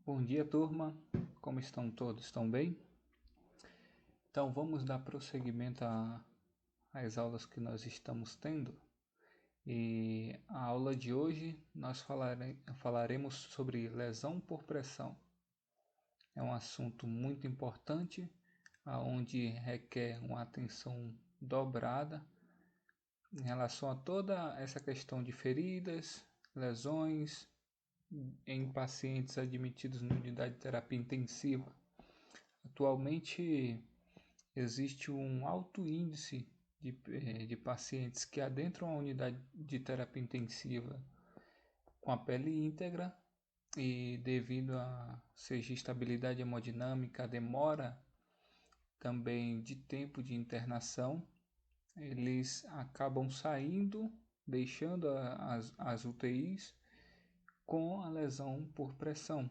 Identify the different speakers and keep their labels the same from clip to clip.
Speaker 1: Bom dia, turma. Como estão todos? Estão bem? Então, vamos dar prosseguimento às aulas que nós estamos tendo. E a aula de hoje nós falaremos sobre lesão por pressão. É um assunto muito importante, onde requer uma atenção dobrada em relação a toda essa questão de feridas, lesões em pacientes admitidos na unidade de terapia intensiva. Atualmente existe um alto índice de pacientes que adentram a unidade de terapia intensiva com a pele íntegra e devido a seja estabilidade hemodinâmica, a demora também de tempo de internação, eles acabam saindo, deixando as UTIs com a lesão por pressão.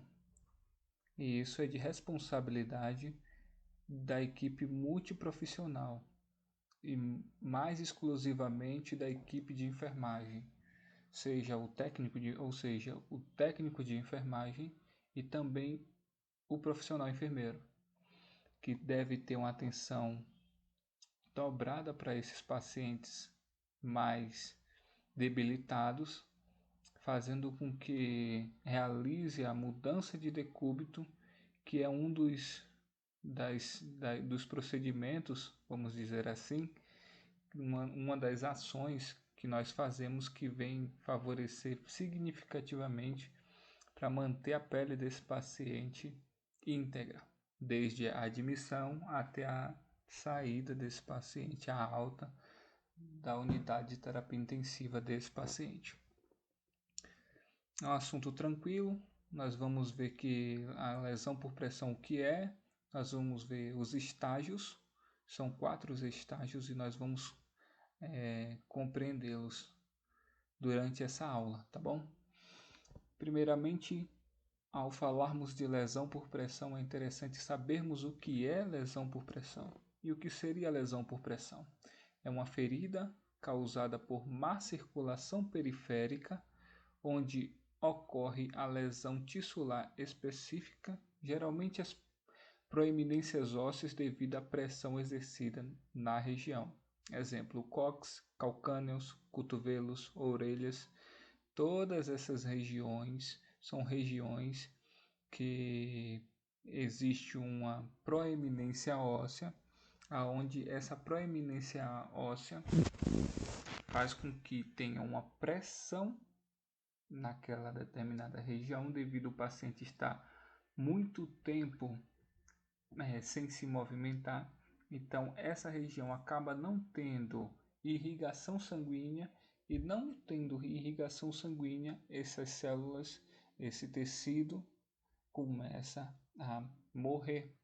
Speaker 1: E isso é de responsabilidade da equipe multiprofissional e mais exclusivamente da equipe de enfermagem, ou seja, o técnico de enfermagem e também o profissional enfermeiro, que deve ter uma atenção dobrada para esses pacientes mais debilitados, fazendo com que realize a mudança de decúbito, que é um dos procedimentos, vamos dizer assim, uma das ações que nós fazemos que vem favorecer significativamente para manter a pele desse paciente íntegra, desde a admissão até a saída desse paciente, a alta da unidade de terapia intensiva desse paciente. É um assunto tranquilo, nós vamos ver que a lesão por pressão o que é, nós vamos ver os estágios, são 4 estágios e nós vamos compreendê-los durante essa aula, tá bom? Primeiramente, ao falarmos de lesão por pressão, é interessante sabermos o que é lesão por pressão. E o que seria lesão por pressão? É uma ferida causada por má circulação periférica, onde ocorre a lesão tissular específica, geralmente as proeminências ósseas devido à pressão exercida na região. Exemplo, cóccix, calcâneos, cotovelos, orelhas. Todas essas regiões são regiões que existe uma proeminência óssea, aonde essa proeminência óssea faz com que tenha uma pressão naquela determinada região devido ao paciente estar muito tempo sem se movimentar. Então essa região acaba não tendo irrigação sanguínea e não tendo irrigação sanguínea, essas células, esse tecido começa a morrer,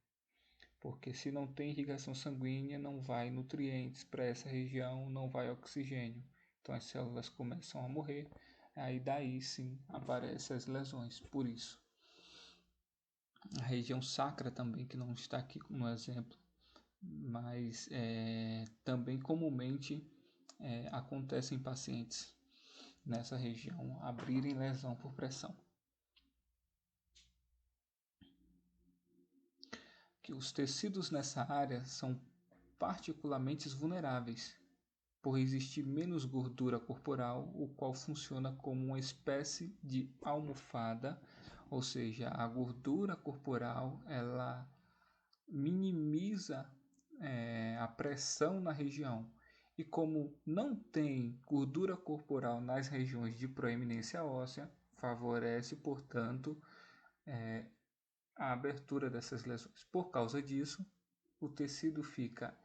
Speaker 1: porque se não tem irrigação sanguínea não vai nutrientes para essa região, não vai oxigênio, então as células começam a morrer, aí daí sim aparecem as lesões. Por isso a região sacra também, que não está aqui como exemplo, mas também comumente acontece em pacientes nessa região abrirem lesão por pressão. Que os tecidos nessa área são particularmente vulneráveis, por existir menos gordura corporal, o qual funciona como uma espécie de almofada, ou seja, a gordura corporal ela minimiza a pressão na região. E como não tem gordura corporal nas regiões de proeminência óssea, favorece, portanto, a abertura dessas lesões. Por causa disso, o tecido fica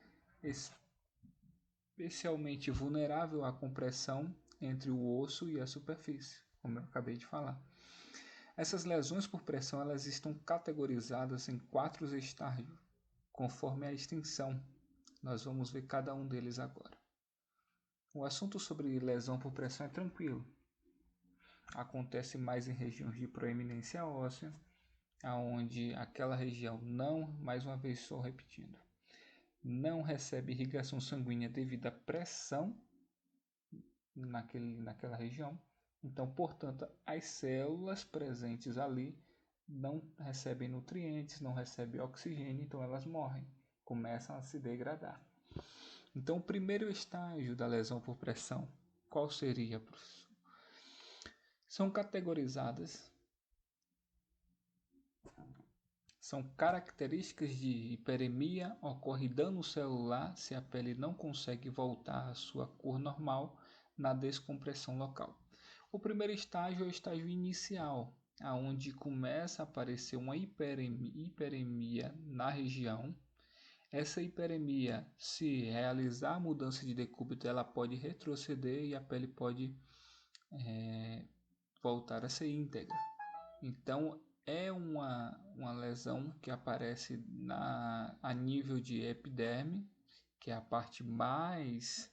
Speaker 1: especialmente vulnerável à compressão entre o osso e a superfície, como eu acabei de falar. Essas lesões por pressão elas estão categorizadas em 4 estágios, conforme a extensão. Nós vamos ver cada um deles agora. O assunto sobre lesão por pressão é tranquilo. Acontece mais em regiões de proeminência óssea, aonde aquela região não, mais uma vez estou repetindo, não recebe irrigação sanguínea devido à pressão naquela região. Então, portanto, as células presentes ali não recebem nutrientes, não recebem oxigênio, então elas morrem, começam a se degradar. Então, o primeiro estágio da lesão por pressão, qual seria, professor? São categorizadas, são características de hiperemia, ocorre dano celular se a pele não consegue voltar à sua cor normal na descompressão local. O primeiro estágio é o estágio inicial, aonde começa a aparecer uma hiperemia na região. Essa hiperemia, se realizar a mudança de decúbito, ela pode retroceder e a pele pode voltar a ser íntegra. Então, é uma lesão que aparece a nível de epiderme, que é a parte mais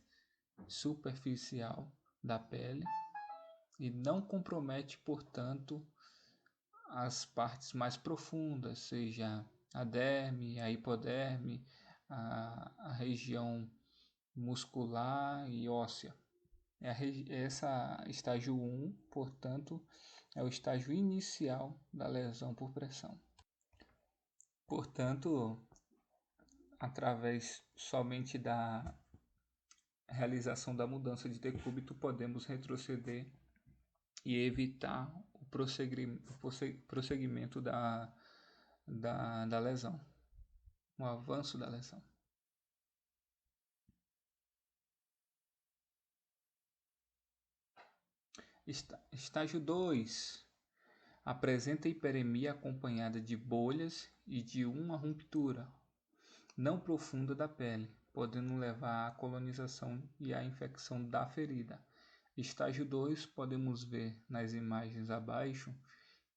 Speaker 1: superficial da pele, e não compromete, portanto, as partes mais profundas, seja a derme, a hipoderme, a região muscular e óssea. Essa estágio 1, portanto, é o estágio inicial da lesão por pressão. Portanto, através somente da realização da mudança de decúbito, podemos retroceder e evitar o prosseguimento da lesão, o avanço da lesão. Estágio 2. Apresenta hiperemia acompanhada de bolhas e de uma ruptura não profunda da pele, podendo levar à colonização e à infecção da ferida. Estágio 2, podemos ver nas imagens abaixo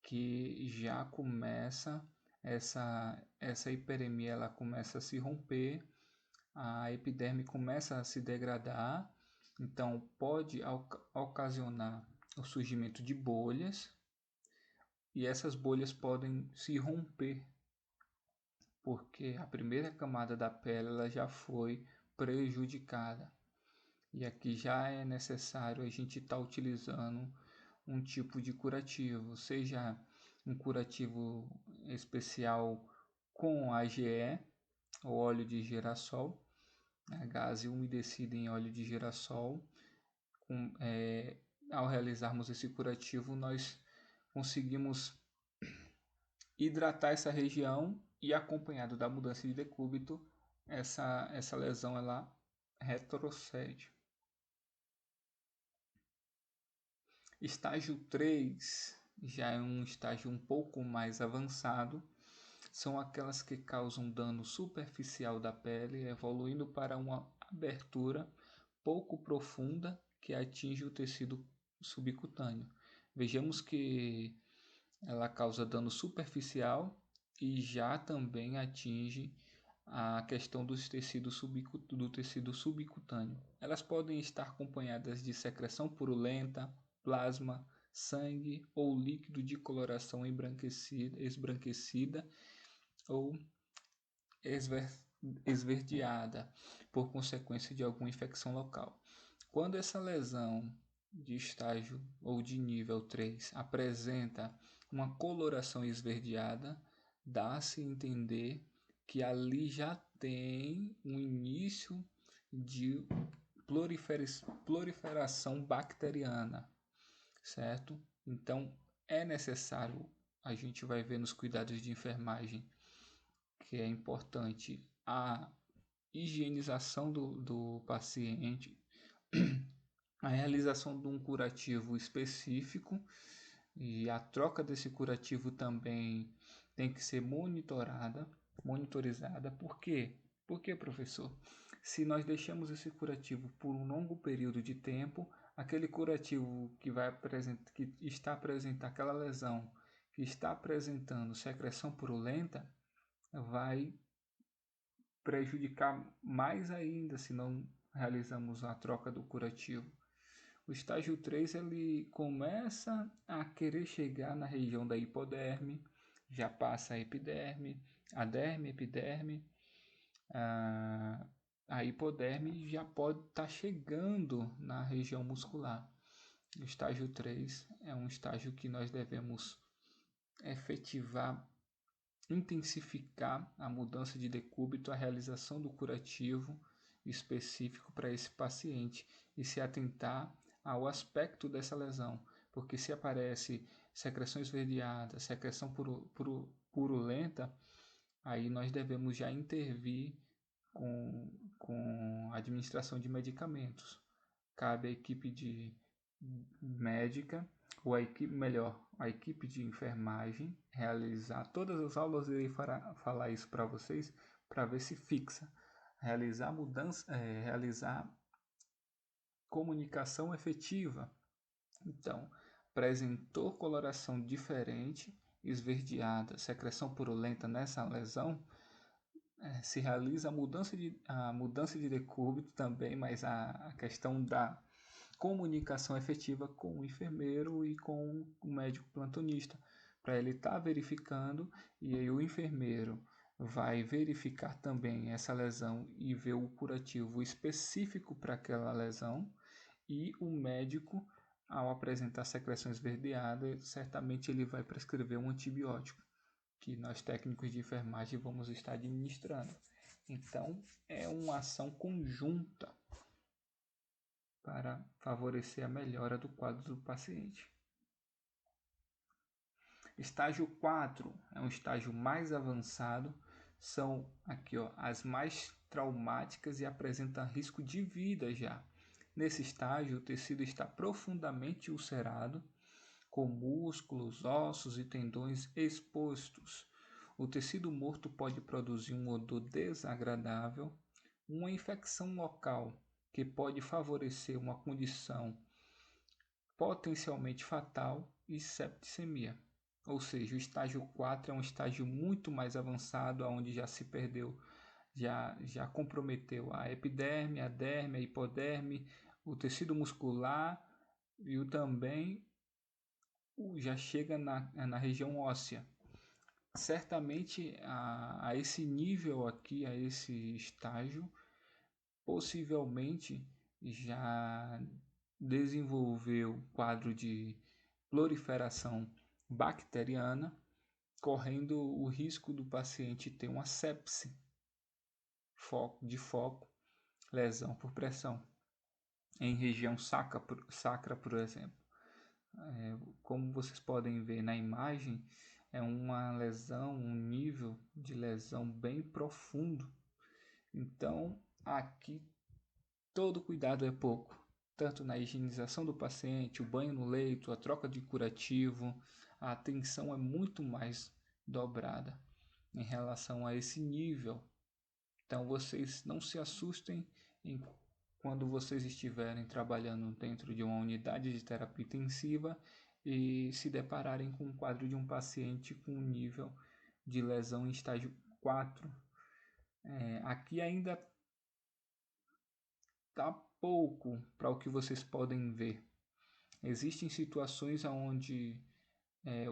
Speaker 1: que já começa essa hiperemia, ela começa a se romper, a epiderme começa a se degradar, então pode ocasionar o surgimento de bolhas, e essas bolhas podem se romper, porque a primeira camada da pele ela já foi prejudicada. E aqui já é necessário a gente estar utilizando um tipo de curativo, seja um curativo especial com AGE, ou óleo de girassol, gase umedecido em óleo de girassol. Ao realizarmos esse curativo, nós conseguimos hidratar essa região e, acompanhado da mudança de decúbito, essa lesão ela retrocede. Estágio 3 já é um estágio um pouco mais avançado, são aquelas que causam dano superficial da pele, evoluindo para uma abertura pouco profunda que atinge o tecido subcutâneo. Vejamos que ela causa dano superficial e já também atinge a questão do tecido subcutâneo. Elas podem estar acompanhadas de secreção purulenta, plasma, sangue ou líquido de coloração esbranquecida ou esverdeada por consequência de alguma infecção local. Quando essa lesão de estágio ou de nível 3 apresenta uma coloração esverdeada, dá-se a entender que ali já tem um início de proliferação bacteriana, certo? Então é necessário, a gente vai ver nos cuidados de enfermagem, que é importante a higienização do paciente, a realização de um curativo específico, e a troca desse curativo também tem que ser monitorizada. Por quê? Por quê, professor? Se nós deixamos esse curativo por um longo período de tempo, aquele curativo que está apresentando aquela lesão, que está apresentando secreção purulenta, vai prejudicar mais ainda se não realizamos a troca do curativo. O estágio 3 ele começa a querer chegar na região da hipoderme, já passa a epiderme, a derme, epiderme, a hipoderme já pode estar chegando na região muscular. O estágio 3 é um estágio que nós devemos efetivar, intensificar a mudança de decúbito, a realização do curativo específico para esse paciente e se atentar ao aspecto dessa lesão, porque se aparece secreção esverdeada, secreção purulenta, aí nós devemos já intervir com a administração de medicamentos. Cabe à equipe de médica, ou a equipe de enfermagem realizar todas as aulas. Eu irei falar isso para vocês, para ver se fixa. Realizar realizar comunicação efetiva. Então, apresentou coloração diferente, esverdeada, secreção purulenta nessa lesão, se realiza a mudança de decúbito também, mas a questão da comunicação efetiva com o enfermeiro e com o médico plantonista, para ele estar verificando, e aí o enfermeiro vai verificar também essa lesão e ver o curativo específico para aquela lesão, e o médico, ao apresentar secreção esverdeada, certamente ele vai prescrever um antibiótico, que nós técnicos de enfermagem vamos estar administrando. Então, é uma ação conjunta para favorecer a melhora do quadro do paciente. Estágio 4 é um estágio mais avançado, são aqui as mais traumáticas e apresentam risco de vida já. Nesse estágio, o tecido está profundamente ulcerado, com músculos, ossos e tendões expostos. O tecido morto pode produzir um odor desagradável, uma infecção local que pode favorecer uma condição potencialmente fatal e septicemia. Ou seja, o estágio 4 é um estágio muito mais avançado, onde já se perdeu, já comprometeu a epiderme, a derme, a hipoderme, o tecido muscular e também já chega na região óssea. Certamente a esse nível aqui, a esse estágio, possivelmente já desenvolveu quadro de proliferação bacteriana, correndo o risco do paciente ter uma sepse de foco, lesão por pressão, em região sacra, por exemplo. Como vocês podem ver na imagem, é uma lesão, um nível de lesão bem profundo. Então, aqui todo cuidado é pouco, tanto na higienização do paciente, o banho no leito, a troca de curativo, a atenção é muito mais dobrada em relação a esse nível. Então, vocês não se assustem quando vocês estiverem trabalhando dentro de uma unidade de terapia intensiva e se depararem com um quadro de um paciente com um nível de lesão em estágio 4. Aqui ainda está pouco para o que vocês podem ver. Existem situações onde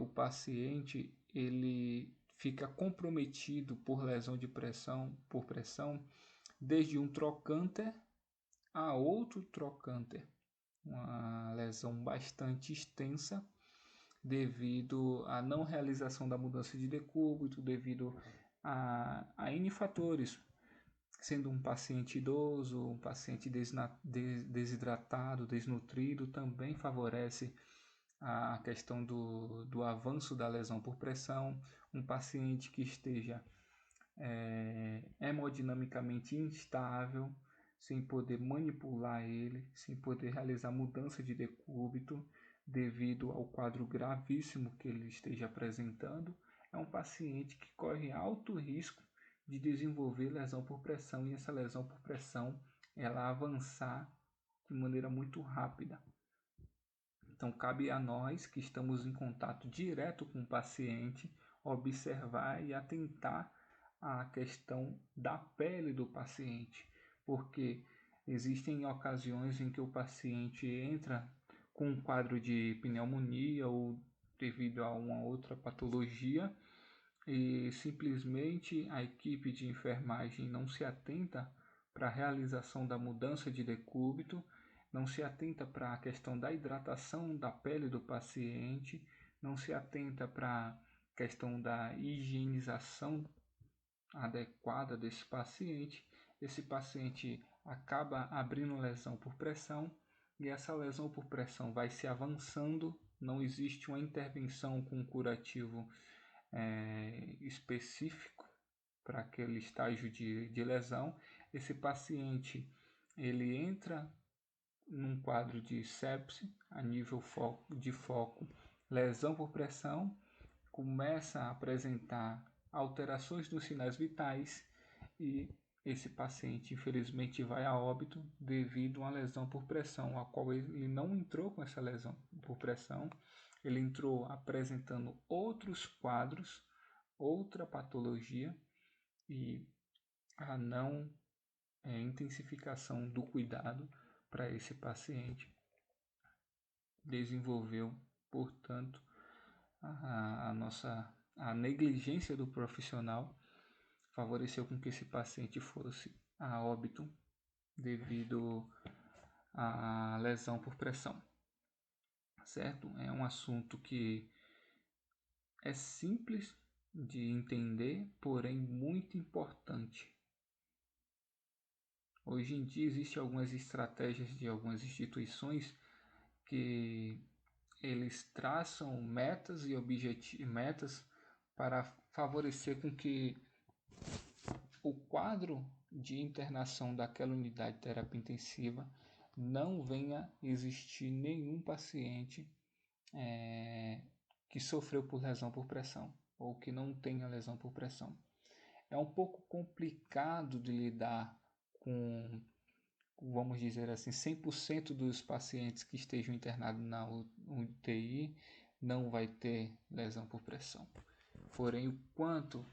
Speaker 1: o paciente ele fica comprometido por lesão por pressão, desde um trocânter a outro trocânter, uma lesão bastante extensa devido à não realização da mudança de decúbito, devido a N fatores, sendo um paciente idoso, um paciente desidratado, desnutrido, também favorece a questão do avanço da lesão por pressão, um paciente que esteja hemodinamicamente instável, sem poder manipular ele, sem poder realizar mudança de decúbito, devido ao quadro gravíssimo que ele esteja apresentando, é um paciente que corre alto risco de desenvolver lesão por pressão, e essa lesão por pressão ela avançar de maneira muito rápida. Então, cabe a nós que estamos em contato direto com o paciente observar e atentar à questão da pele do paciente, porque existem ocasiões em que o paciente entra com um quadro de pneumonia ou devido a uma outra patologia e simplesmente a equipe de enfermagem não se atenta para a realização da mudança de decúbito, não se atenta para a questão da hidratação da pele do paciente, não se atenta para questão da higienização adequada desse paciente, esse paciente acaba abrindo lesão por pressão e essa lesão por pressão vai se avançando, não existe uma intervenção com curativo específico para aquele estágio de lesão. Esse paciente ele entra num quadro de sepse a nível de foco, lesão por pressão, começa a apresentar alterações nos sinais vitais e esse paciente infelizmente vai a óbito devido a uma lesão por pressão, a qual ele não entrou com essa lesão por pressão, ele entrou apresentando outros quadros, outra patologia e a não intensificação do cuidado para esse paciente desenvolveu, portanto, a negligência do profissional favoreceu com que esse paciente fosse a óbito devido à lesão por pressão, certo? É um assunto que é simples de entender, porém muito importante. Hoje em dia existem algumas estratégias de algumas instituições que eles traçam metas e metas para favorecer com que o quadro de internação daquela unidade de terapia intensiva não venha existir nenhum paciente que sofreu por lesão por pressão ou que não tenha lesão por pressão. É um pouco complicado de lidar com, vamos dizer assim, 100% dos pacientes que estejam internados na UTI não vai ter lesão por pressão. Porém, o quanto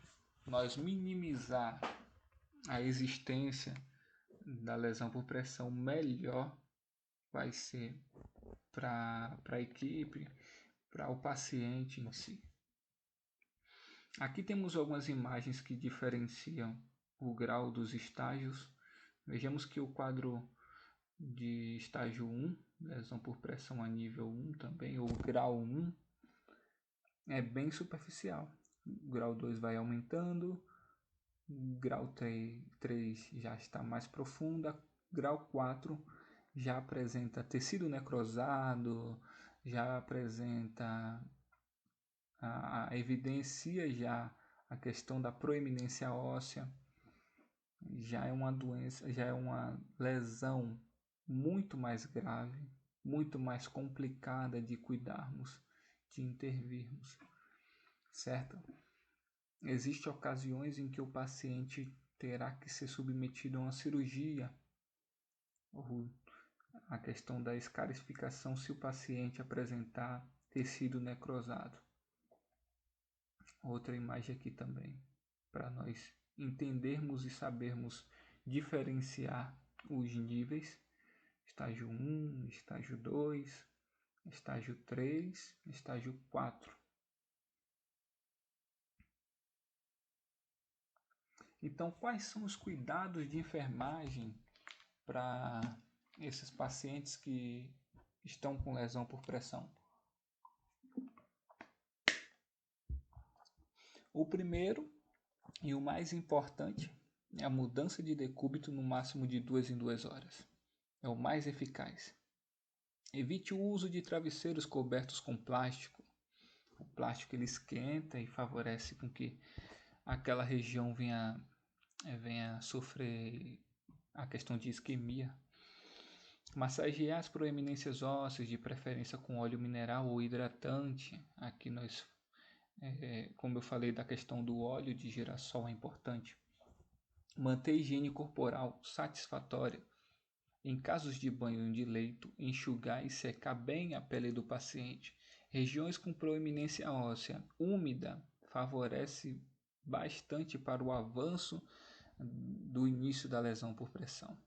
Speaker 1: nós minimizar a existência da lesão por pressão, melhor vai ser para a equipe, para o paciente em si. Aqui temos algumas imagens que diferenciam o grau dos estágios. Vejamos que o quadro de estágio 1, lesão por pressão a nível 1 também, ou grau 1, é bem superficial. O grau 2 vai aumentando, o grau 3 já está mais profunda, grau 4 já apresenta tecido necrosado, já apresenta evidencia já a questão da proeminência óssea, já é uma doença, já é uma lesão muito mais grave, muito mais complicada de cuidarmos, de intervirmos, certo? Existem ocasiões em que o paciente terá que ser submetido a uma cirurgia, ou a questão da escarificação se o paciente apresentar tecido necrosado. Outra imagem aqui também, para nós entendermos e sabermos diferenciar os níveis, estágio 1, estágio 2, estágio 3, estágio 4. Então, quais são os cuidados de enfermagem para esses pacientes que estão com lesão por pressão? O primeiro e o mais importante é a mudança de decúbito no máximo de 2 em 2 horas. É o mais eficaz. Evite o uso de travesseiros cobertos com plástico. O plástico ele esquenta e favorece com que aquela região venha sofrer a questão de isquemia. Massagear as proeminências ósseas, de preferência com óleo mineral ou hidratante. Aqui nós, como eu falei da questão do óleo de girassol, é importante. Manter a higiene corporal satisfatória. Em casos de banho de leito, enxugar e secar bem a pele do paciente. Regiões com proeminência óssea úmida favorece bastante para o avanço do início da lesão por pressão.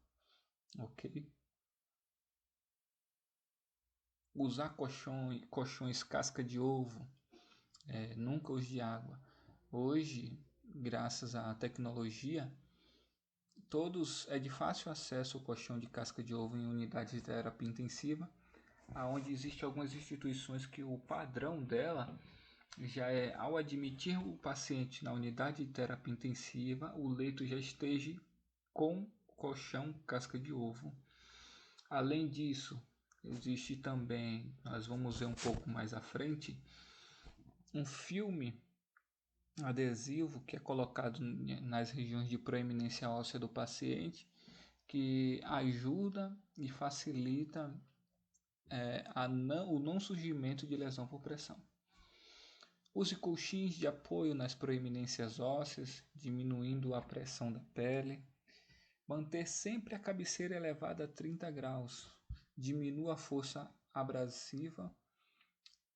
Speaker 1: Ok? Usar colchões casca de ovo, nunca os de água. Hoje, graças à tecnologia, é de fácil acesso o colchão de casca de ovo em unidades de terapia intensiva, onde existem algumas instituições que o padrão dela já é ao admitir o paciente na unidade de terapia intensiva, o leito já esteja com colchão casca de ovo. Além disso, existe também, nós vamos ver um pouco mais à frente, um filme adesivo que é colocado nas regiões de proeminência óssea do paciente, que ajuda e facilita o não surgimento de lesão por pressão. Use colchins de apoio nas proeminências ósseas, diminuindo a pressão da pele. Manter sempre a cabeceira elevada a 30 graus. Diminua a força abrasiva,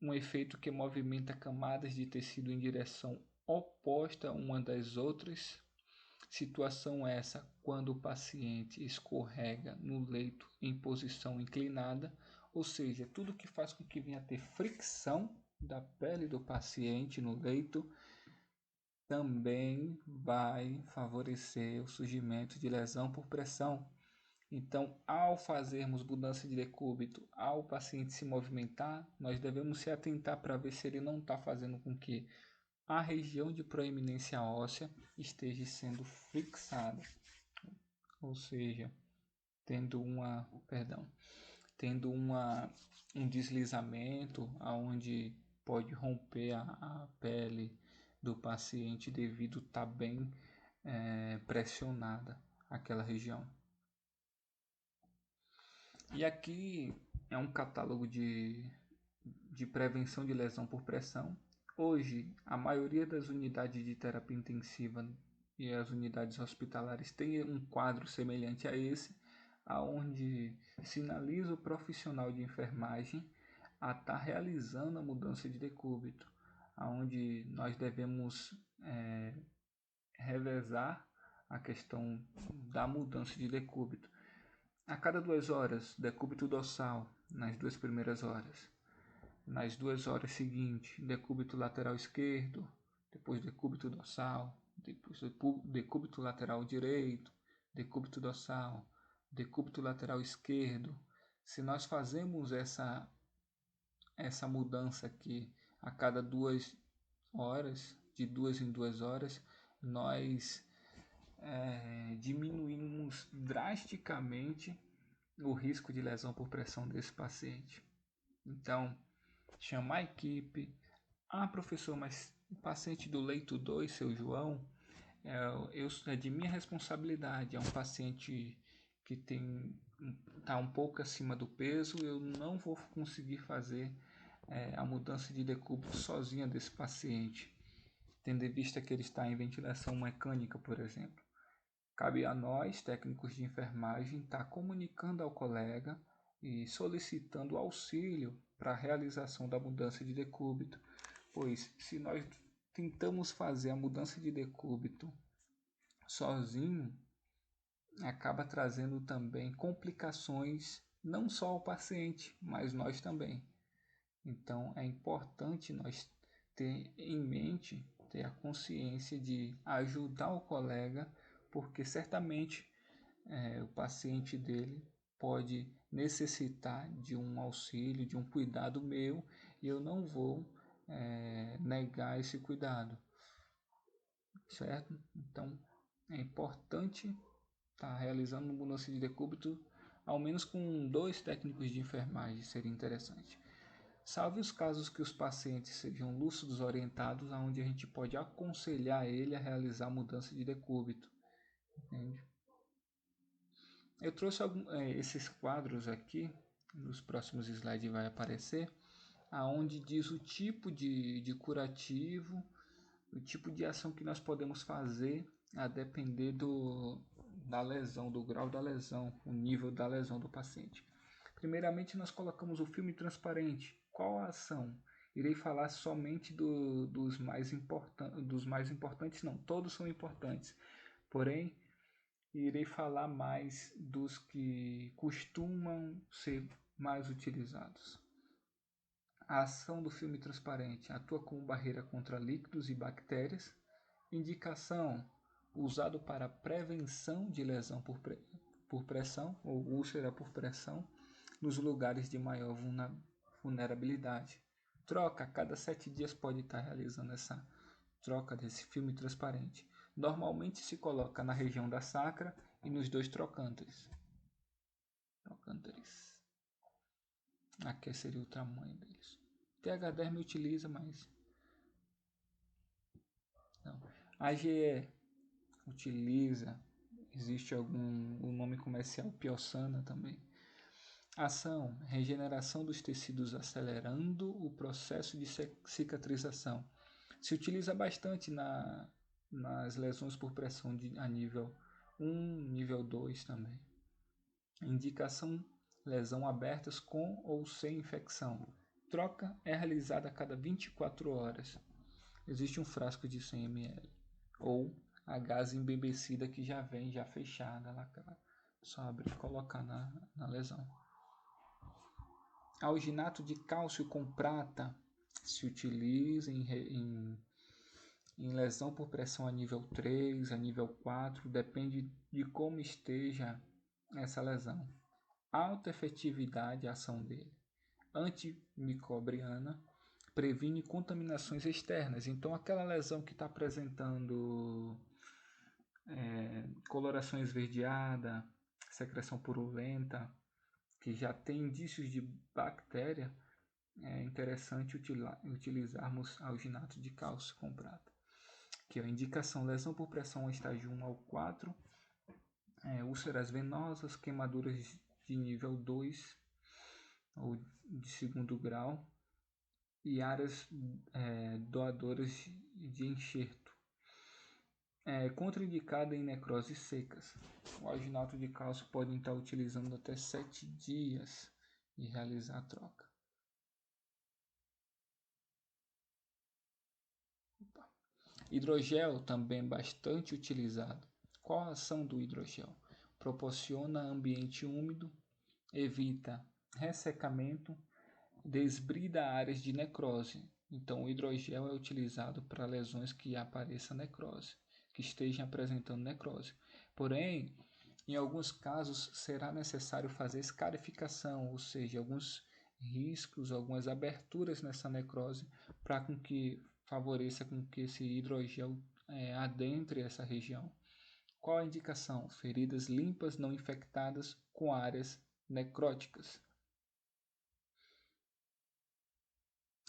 Speaker 1: um efeito que movimenta camadas de tecido em direção oposta uma das outras. Situação essa quando o paciente escorrega no leito em posição inclinada, ou seja, tudo que faz com que venha a ter fricção da pele do paciente no leito também vai favorecer o surgimento de lesão por pressão. Então, ao fazermos mudança de decúbito, ao paciente se movimentar, nós devemos se atentar para ver se ele não está fazendo com que a região de proeminência óssea esteja sendo fixada, ou seja, tendo um deslizamento aonde pode romper a pele do paciente devido estar bem pressionada aquela região. E aqui é um catálogo de prevenção de lesão por pressão. Hoje, a maioria das unidades de terapia intensiva e as unidades hospitalares tem um quadro semelhante a esse, aonde sinaliza o profissional de enfermagem a estar realizando a mudança de decúbito, aonde nós devemos revezar a questão da mudança de decúbito. A cada 2 horas, decúbito dorsal nas 2 primeiras horas. Nas 2 horas seguintes, decúbito lateral esquerdo, depois decúbito dorsal, depois decúbito lateral direito, decúbito dorsal, decúbito lateral esquerdo. Se nós fazemos essa mudança aqui a cada 2 horas, de 2 em 2 horas, nós diminuímos drasticamente o risco de lesão por pressão desse paciente. Então, chamar a equipe. Professor, mas o paciente do leito 2, seu João, é de minha responsabilidade. É um paciente que está um pouco acima do peso. Eu não vou conseguir fazer a mudança de decúbito sozinha desse paciente, tendo em vista que ele está em ventilação mecânica, por exemplo. Cabe a nós, técnicos de enfermagem, estar comunicando ao colega e solicitando auxílio para a realização da mudança de decúbito, pois se nós tentamos fazer a mudança de decúbito sozinho, acaba trazendo também complicações não só ao paciente, mas nós também. Então é importante nós ter em mente, ter a consciência de ajudar o colega, porque certamente o paciente dele pode necessitar de um auxílio, de um cuidado meu, e eu não vou negar esse cuidado, certo? Então é importante estar realizando mudança de decúbito, ao menos com 2 técnicos de enfermagem seria interessante. Salve os casos que os pacientes sejam lúcidos orientados, onde a gente pode aconselhar ele a realizar a mudança de decúbito. Entende? Eu trouxe esses quadros aqui, nos próximos slides vai aparecer, aonde diz o tipo de curativo, o tipo de ação que nós podemos fazer a depender da lesão, do grau da lesão, o nível da lesão do paciente. Primeiramente, nós colocamos o filme transparente. Qual a ação? Irei falar somente dos mais importantes, não, todos são importantes, porém, irei falar mais dos que costumam ser mais utilizados. A ação do filme transparente atua como barreira contra líquidos e bactérias. Indicação: usado para prevenção de lesão por pressão ou úlcera por pressão nos lugares de maior vulnerabilidade. Troca, a cada 7 dias pode estar realizando essa troca desse filme transparente. Normalmente se coloca na região da sacra e nos dois trocânteres. Aqui seria o tamanho deles. TH10 utiliza, mas não. AGE utiliza. Existe o nome comercial Piossana também. Ação, regeneração dos tecidos acelerando o processo de cicatrização. Se utiliza bastante nas lesões por pressão a nível 1, nível 2 também. Indicação, lesão abertas com ou sem infecção. Troca é realizada a cada 24 horas. Existe um frasco de 100 ml. Ou a gase embebecida que já vem já fechada, só abrir e colocar na lesão. Alginato de cálcio com prata se utiliza em lesão por pressão a nível 3, a nível 4, depende de como esteja essa lesão. Alta efetividade a ação dele. Antimicrobiana, previne contaminações externas. Então, aquela lesão que está apresentando coloração esverdeada, secreção purulenta, que já tem indícios de bactéria, é interessante utilizarmos alginato de cálcio com prata. Que é a indicação: lesão por pressão estágio 1 ao 4, úlceras venosas, queimaduras de nível 2 ou de segundo grau e áreas doadoras de enxerto. Contraindicada em necroses secas. O alginato de cálcio pode estar utilizando até 7 dias e realizar a troca. Hidrogel também bastante utilizado. Qual a ação do hidrogel? Proporciona ambiente úmido, evita ressecamento, desbrida áreas de necrose. Então, o hidrogel é utilizado para lesões que apareça necrose, que estejam apresentando necrose. Porém, em alguns casos será necessário fazer escarificação, ou seja, alguns riscos, algumas aberturas nessa necrose para que favoreça com que esse hidrogel adentre essa região. Qual a indicação? Feridas limpas não infectadas com áreas necróticas.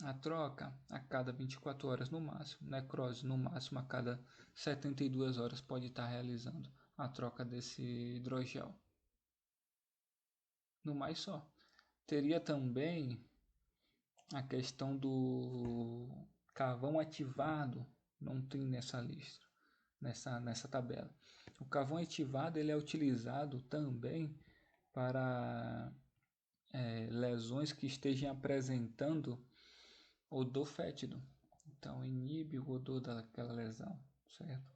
Speaker 1: A troca a cada 24 horas no máximo. Necrose no máximo a cada 72 horas pode estar realizando a troca desse hidrogel. No mais só. Teria também a questão do carvão ativado, não tem nessa lista, nessa tabela. O carvão ativado ele é utilizado também para lesões que estejam apresentando odor fétido. Então, inibe o odor daquela lesão, certo?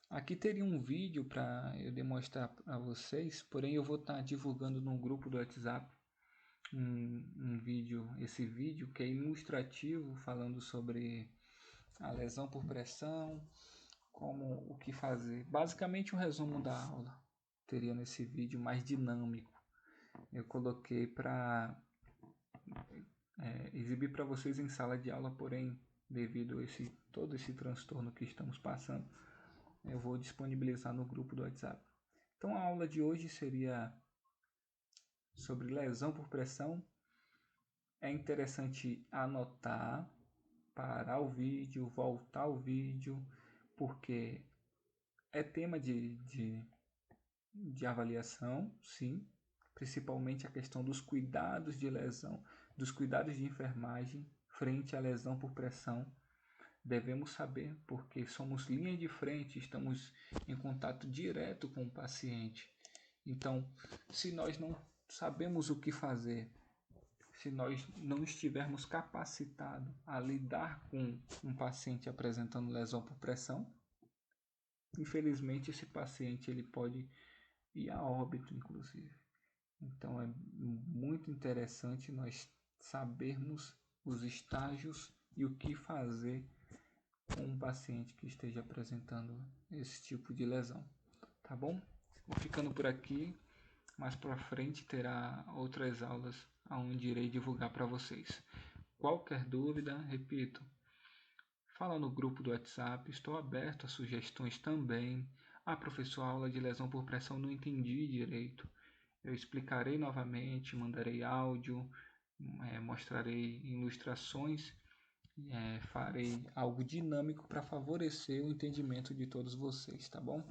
Speaker 1: Aqui teria um vídeo para eu demonstrar para vocês, porém eu vou estar divulgando no grupo do WhatsApp esse vídeo que é ilustrativo, falando sobre a lesão por pressão, o que fazer. Basicamente um resumo da aula teria nesse vídeo mais dinâmico. Eu coloquei para exibir para vocês em sala de aula, porém, devido a todo esse transtorno que estamos passando, eu vou disponibilizar no grupo do WhatsApp. Então a aula de hoje seria sobre lesão por pressão. É interessante anotar, parar o vídeo, voltar o vídeo, porque é tema de avaliação, sim, principalmente a questão dos cuidados de lesão, dos cuidados de enfermagem frente à lesão por pressão. Devemos saber, porque somos linha de frente, estamos em contato direto com o paciente. Então, se nós não sabemos o que fazer, se nós não estivermos capacitados a lidar com um paciente apresentando lesão por pressão, infelizmente esse paciente ele pode ir a óbito, inclusive. Então é muito interessante nós sabermos os estágios e o que fazer com um paciente que esteja apresentando esse tipo de lesão, tá bom? Vou ficando por aqui. Mais para frente terá outras aulas onde irei divulgar para vocês. Qualquer dúvida, repito, fala no grupo do WhatsApp, estou aberto a sugestões também. Ah, professor, a aula de lesão por pressão não entendi direito. Eu explicarei novamente, mandarei áudio, mostrarei ilustrações, farei algo dinâmico para favorecer o entendimento de todos vocês, tá bom?